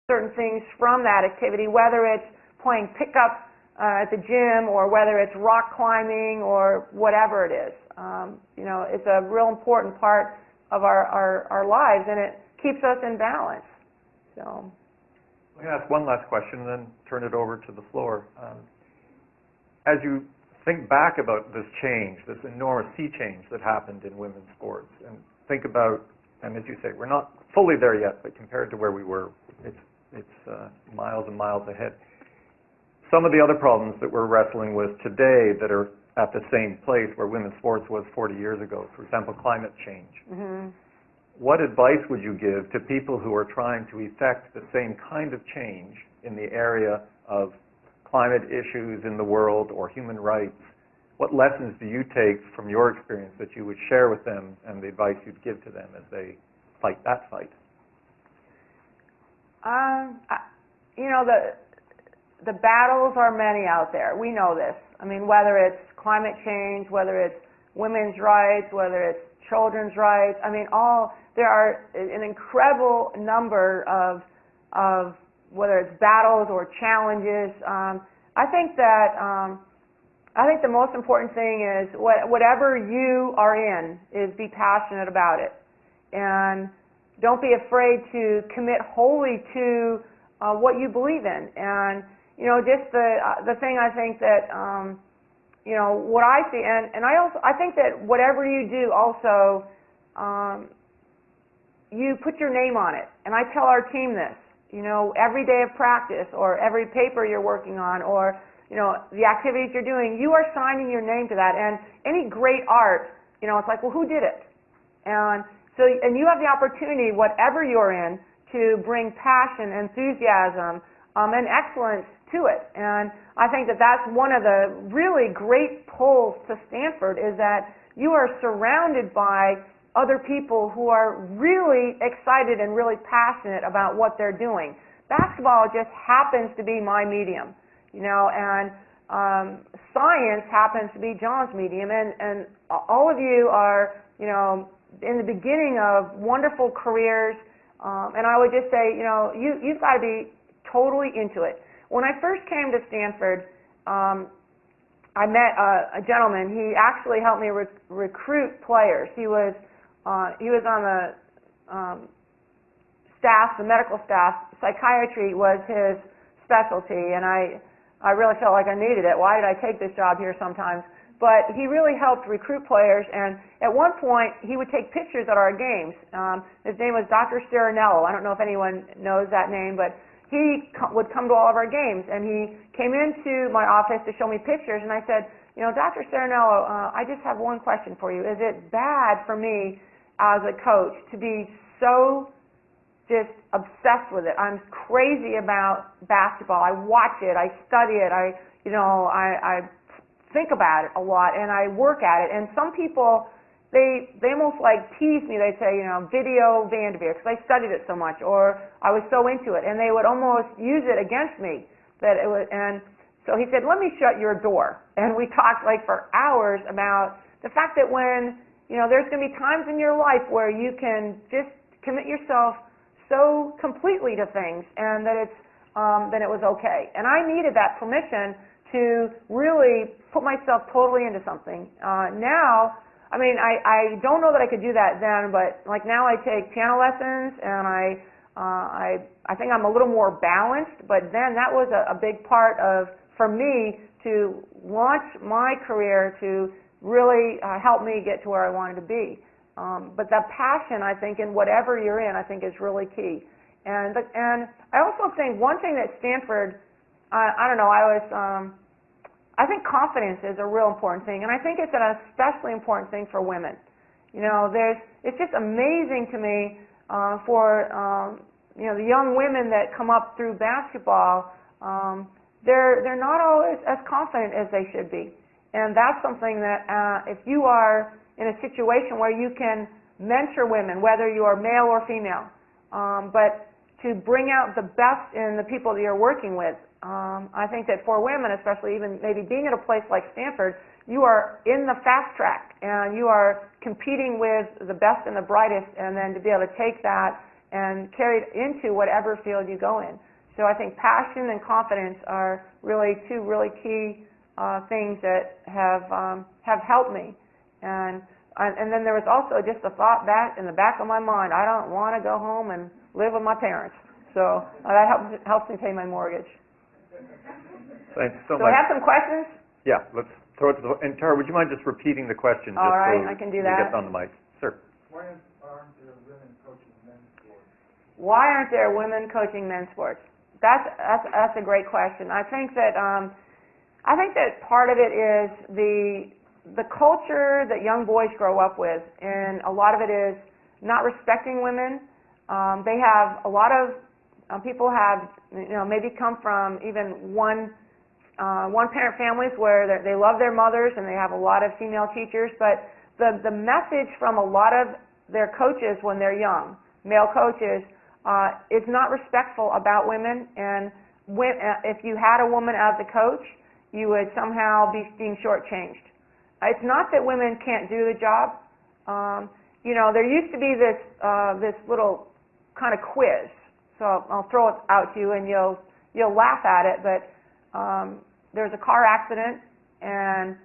certain things from that activity, whether it's playing pickup at the gym or whether it's rock climbing or whatever it is. It's a real important part of our lives, and it keeps us in balance. So, I'm going to ask one last question and then turn it over to the floor. As you think back about this change, this enormous sea change that happened in women's sports, and think about, and as you say, we're not fully there yet, but compared to where we were, it's miles and miles ahead. Some of the other problems that we're wrestling with today that are at the same place where women's sports was 40 years ago, for example, climate change. Mm-hmm. What advice would you give to people who are trying to effect the same kind of change in the area of climate issues in the world or human rights? What lessons do you take from your experience that you would share with them and the advice you'd give to them as they fight that fight? The battles are many out there. We know this. I mean, whether it's climate change, whether it's women's rights, whether it's children's rights. I mean, there are an incredible number of whether it's battles or challenges. I think the most important thing is whatever you are in is be passionate about it, and don't be afraid to commit wholly to what you believe in. And just the thing I think that what I see, and I think that whatever you do also, you put your name on it. And I tell our team this, every day of practice or every paper you're working on or the activities you're doing, you are signing your name to that. And any great art, it's like, well, who did it? And you have the opportunity, whatever you're in, to bring passion, enthusiasm, and excellence to it. And I think that that's one of the really great pulls to Stanford, is that you are surrounded by other people who are really excited and really passionate about what they're doing. Basketball just happens to be my medium, and science happens to be John's medium, and all of you are, in the beginning of wonderful careers, and I would just say, you've got to be totally into it. When I first came to Stanford, I met a gentleman. He actually helped me recruit players. He was on the staff, the medical staff. Psychiatry was his specialty, and I really felt like I needed it. Why did I take this job here sometimes? But he really helped recruit players, and at one point, he would take pictures at our games. His name was Dr. Steranello. I don't know if anyone knows that name, but he would come to all of our games, and he came into my office to show me pictures, and I said, Dr. Steranello, I just have one question for you. Is it bad for me as a coach to be so just obsessed with it? I'm crazy about basketball. I watch it. I study it. I think about it a lot, and I work at it. And some people, they almost like tease me. They say, video Vanderveer, because I studied it so much, or I was so into it, and they would almost use it against me. And so he said, let me shut your door. And we talked like for hours about the fact that when, there's going to be times in your life where you can just commit yourself so completely to things, and that then it was okay. And I needed that permission to really put myself totally into something. Now, I mean, I don't know that I could do that then, but like now I take piano lessons, and I think I'm a little more balanced, but then that was a big part for me to launch my career, to really help me get to where I wanted to be. But the passion, I think, in whatever you're in, I think is really key. And I also think one thing that Stanford, I don't know, I think confidence is a real important thing, and I think it's an especially important thing for women. It's just amazing to me for the young women that come up through basketball. They're not always as confident as they should be, and that's something that if you are in a situation where you can mentor women, whether you are male or female, but to bring out the best in the people that you're working with. I think that for women, especially even maybe being at a place like Stanford, you are in the fast track, and you are competing with the best and the brightest, and then to be able to take that and carried into whatever field you go in. So I think passion and confidence are really two really key things that have helped me. And then there was also just a thought back in the back of my mind, I don't want to go home and live with my parents. So that helps me pay my mortgage. Thanks so So much. we have some questions? Yeah, let's throw it to the... And Tara, would you mind just repeating the question? All just right, so I can do we that. get on the mic. Sir. Why aren't there women coaching men's sports? Why aren't there women coaching men's sports? That's a great question. I think that part of it is the culture that young boys grow up with, and a lot of it is not respecting women. They have a lot of people have maybe come from even one parent families where they love their mothers and they have a lot of female teachers, but the message from a lot of their coaches when they're young, male coaches, is not respectful about women, and if you had a woman as a coach, you would somehow be being shortchanged. It's not that women can't do the job. There used to be this little kind of quiz, so I'll throw it out to you and you'll laugh at it, but there was a car accident and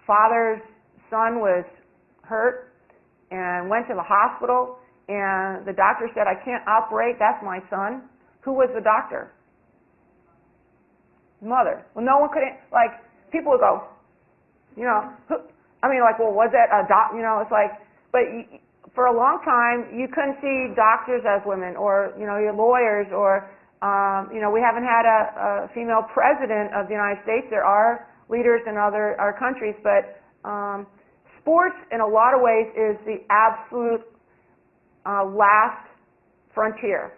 father's son was hurt and went to the hospital, and the doctor said, I can't operate, that's my son. Who was the doctor? Mother. Well, no one could, people would go, well, was that a it's like, but for a long time, you couldn't see doctors as women, or, your lawyers, or, we haven't had a female president of the United States. There are leaders in our countries, but sports, in a lot of ways, is the absolute last frontier.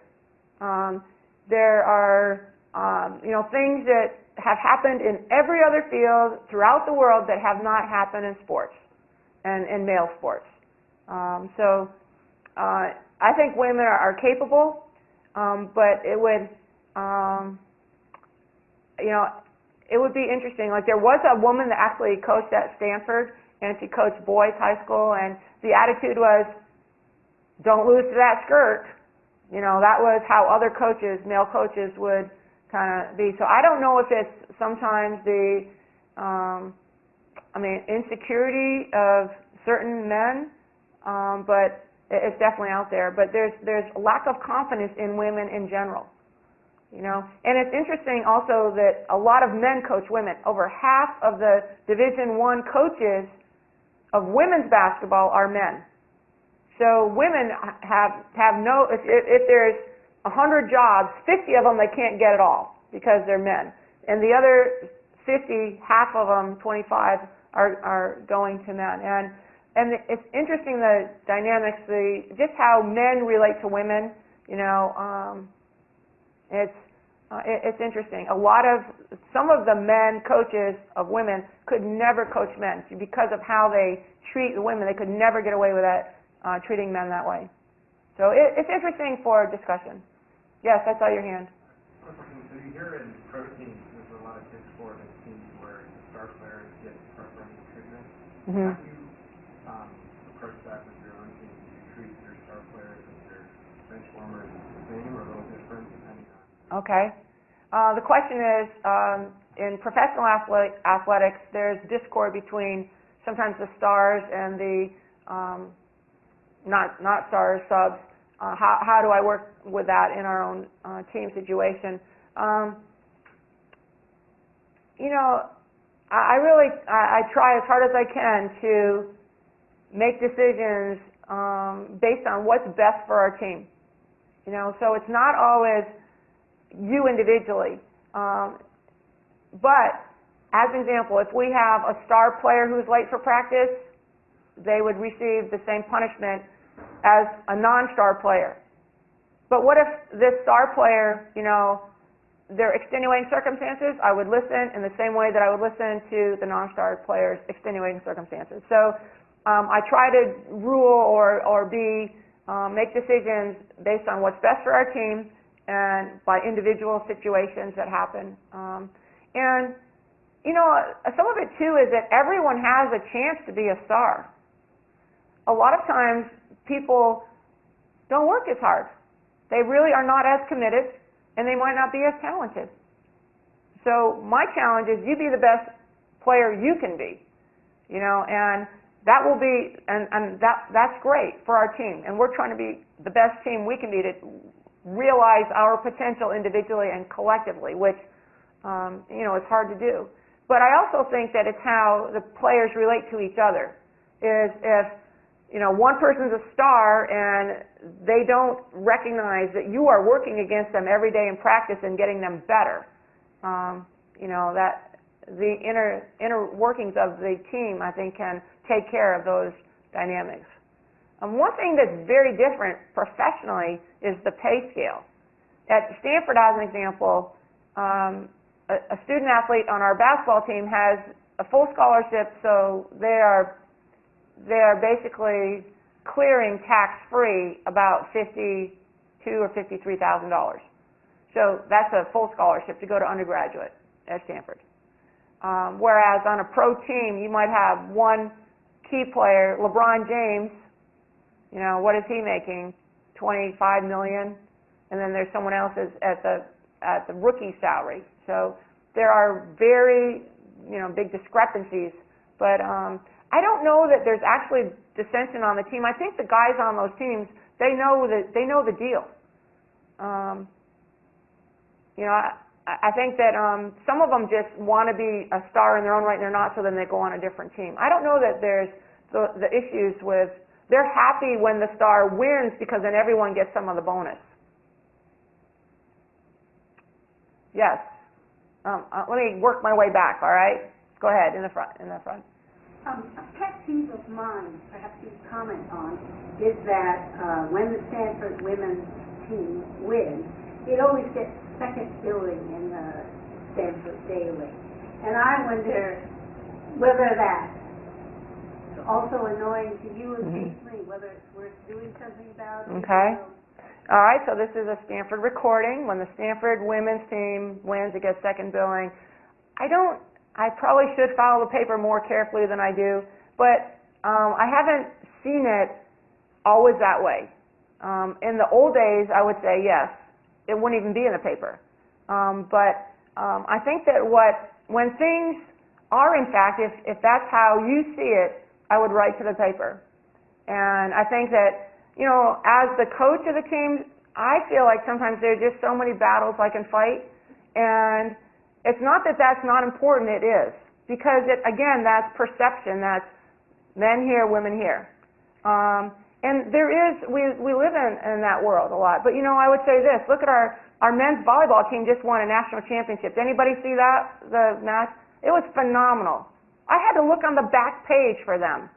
There are, things that have happened in every other field throughout the world that have not happened in sports and in male sports. So I think women are capable, but it would, it would be interesting. Like, there was a woman that actually coached at Stanford, and she coached boys high school, and the attitude was, don't lose to that skirt. That was how other coaches, male coaches, would kind of be. So I don't know if it's sometimes the, insecurity of certain men, but it's definitely out there. But there's a lack of confidence in women in general. And it's interesting also that a lot of men coach women. Over half of the Division I coaches of women's basketball are men. So women have no, if there's 100 jobs, 50 of them they can't get at all because they're men. And the other 50, half of them, 25, are going to men. And it's interesting, the dynamics, just how men relate to women, it's interesting. Some of the men coaches of women could never coach men because of how they treat the women. They could never get away with that. Treating men that way. So it's interesting for discussion. Yes, I saw your hand. So you hear in pro teams, there's a lot of discord in teams where the star players get preferential treatment. Mm-hmm. How do you approach that with your own team? Do you treat your star players and your bench warmers the same or a little different depending on? Okay. The question is, in professional athletics, there's discord between sometimes the stars and the not stars, subs. How do I work with that in our own team situation? I try as hard as I can to make decisions based on what's best for our team. So it's not always you individually. But as an example, if we have a star player who's late for practice, they would receive the same punishment as a non-star player. But what if this star player, their extenuating circumstances, I would listen in the same way that I would listen to the non-star player's extenuating circumstances. So I try to rule or make decisions based on what's best for our team and by individual situations that happen. And some of it too is that everyone has a chance to be a star. A lot of times people don't work as hard. They really are not as committed, and they might not be as talented. So my challenge is you be the best player you can be, and that will be, and that's great for our team. And we're trying to be the best team we can be to realize our potential individually and collectively, which, is hard to do. But I also think that it's how the players relate to each other. Is if, one person's a star and they don't recognize that you are working against them every day in practice and getting them better. That the inner workings of the team, I think, can take care of those dynamics. One thing that's very different professionally is the pay scale. At Stanford, as an example, a student athlete on our basketball team has a full scholarship, so they are basically clearing tax-free about $52,000 or $53,000. So that's a full scholarship to go to undergraduate at Stanford. Whereas on a pro team, you might have one key player, LeBron James. What is he making? $25 million, and then there's someone else at the rookie salary. So there are very big discrepancies. But I don't know that there's actually dissension on the team. I think the guys on those teams, they know the deal. I think that some of them just want to be a star in their own right and they're not, so then they go on a different team. I don't know that there's the issues with, they're happy when the star wins because then everyone gets some of the bonus. Yes. Let me work my way back, all right? Go ahead, in the front. A pet peeve of mine, perhaps you comment on, is that when the Stanford women's team wins, it always gets second billing in the Stanford Daily. And I wonder whether that's also annoying to you occasionally, whether it's worth doing something about it. Okay. All right, so this is a Stanford recording. When the Stanford women's team wins, it gets second billing. I probably should follow the paper more carefully than I do, but I haven't seen it always that way. In the old days, I would say yes, it wouldn't even be in the paper. But I think that when things are, in fact, if that's how you see it, I would write to the paper. And I think that, as the coach of the team, I feel like sometimes there are just so many battles I can fight, and it's not that that's not important, it is. Because, again, that's perception, that's men here, women here. And we live in that world a lot. But, I would say this, look at our men's volleyball team just won a national championship. Did anybody see that, the match? It was phenomenal. I had to look on the back page for them,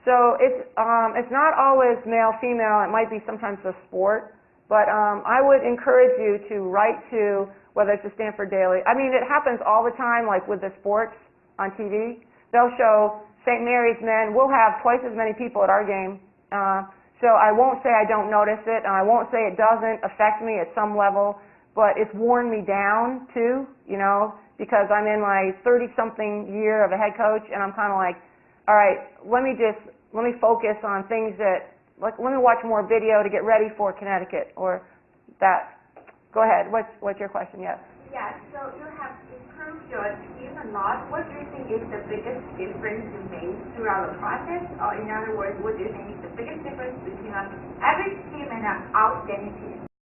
So it's not always male, female. It might be sometimes the sport. But I would encourage you to write to, whether it's the Stanford Daily. I mean, it happens all the time, like with the sports on TV. They'll show St. Mary's men. We'll have twice as many people at our game. So I won't say I don't notice it, and I won't say it doesn't affect me at some level, but it's worn me down too, because I'm in my 30-something year of a head coach, and I'm kind of like, all right, let me focus on things that, let me watch more video to get ready for Connecticut, or that. Go ahead. What's your question? Yes. Yeah, so you have improved your team a lot. What do you think is the biggest difference you made throughout the process? Or in other words, what do you think is the biggest difference between an average team and an outstanding team?